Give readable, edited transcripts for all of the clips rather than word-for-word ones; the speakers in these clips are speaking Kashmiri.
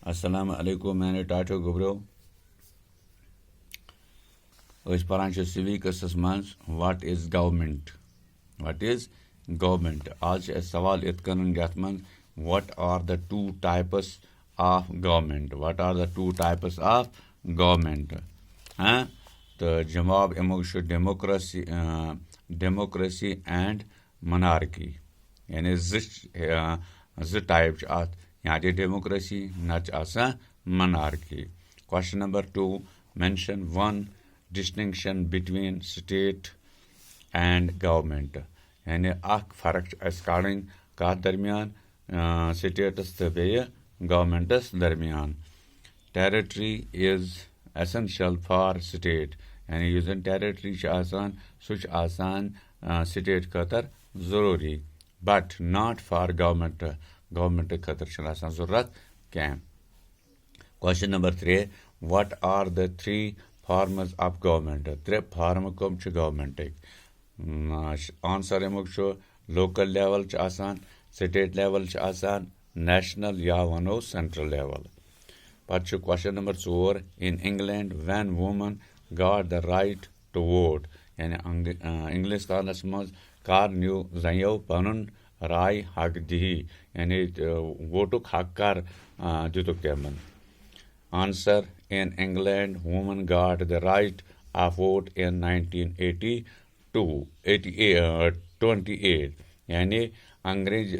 Assalamu alaikum, मैंने टाटो गुब्रो पढ़ान सिविक्स मज व्हाट इज गवर्नमेंट आज सवाल इत कन यथ मज what are the two types of government हाँ तो जवाब अमुक डेमोक्रेसी एंड मोनार्की यानी ज टाइप अत या डेमोक्रेसी न monarchy. Question number 2 mention one distinction between state and government यानी अख फर्क कड़न कत दरमियान स्टेटस तो बे गवर्नमेंटस दरमियान। Territory is essential for state यानी युस जन टेरिटरी सह स्टेट खतर जरूरी बट नॉट फॉर गवर्नमेंट खतर जरूरत कह। Question number 3 what are the 3 forms of government 3 form कम गवर्नमेंट आंसर अमुक local level state level national या वनो सेंट्रल लेवल। पत् question number 4 in England when woman got the right to vote यानी इंग्लिस्तानस मज कर न्यू जयो पन राय हक दी यानी वोटुक हक कर दितुक तमन। Answer in England woman got the right of vote in 1928 यानी अंग्रेज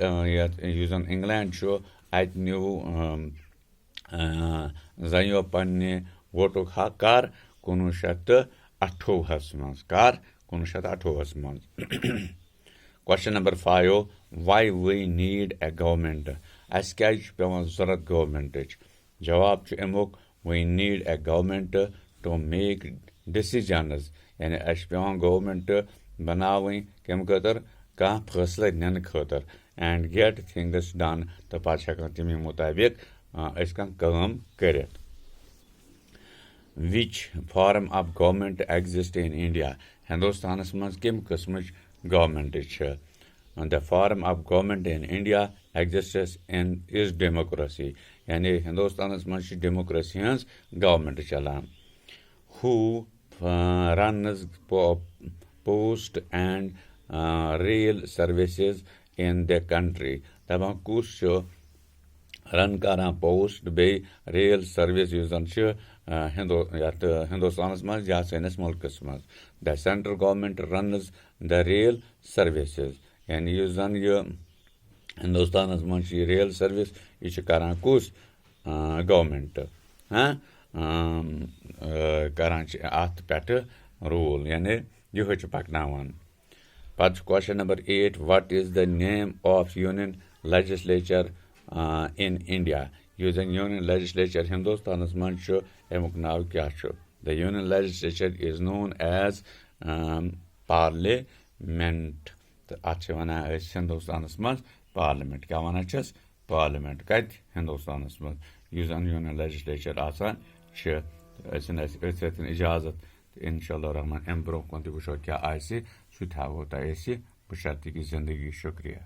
युजन इंग्लैंड अत न्यू जयो पन्ने वोटुक हक कर 1928 मज। Question number 5 why we need a government अस क्या पेवान जरूरत गवर्नमेंट जवाब अमुक we need a government to make decisions यानी अस पेवान गवर्नमेंट बनावं कम खतर कह फैसले निन खतर एंड गेट थिंग्स डन तो पत् हेकान तमे मुताबिक कम कर। Which form of government exist in India Hindustan मज कम किस्म government the form of government in India exists in is democracy यानी हिंदुस्तान मज डेमोक्रेसी हज गवर्नमेंट चलान। Who runs post and rail services in the country दपान कुस रन करान पोस्ट बे रेल सर्विस हिंदुस्तान मज या सैनिस मुल्कस मज। The central government runs the rail services यानी जन हिंदुस्तान मज रेल सर्विस यह करान कुस गवर्नमेंट हाँ करान अत पे रूल यानी यह पकनावान। पत् question number 8 what is the name of union legislature in India यु जन यूनियन लेजिस्लेचर हिंदुस्तान मज अमुक नाव क्या the union legislature is known as parliament तो अत वनान हिंदुस्तान मज पार्लियामेंट क्या वनान पार्लियामेंट कत हिंदुस्तान मज यु जन यूनियन लेजिस्लेचर इजाजत इंशाअल्लाह रहमान अम ब्रोह कुन वो क्या सह हावो तुम बशर्ते कि जिंदगी। शुक्रिया।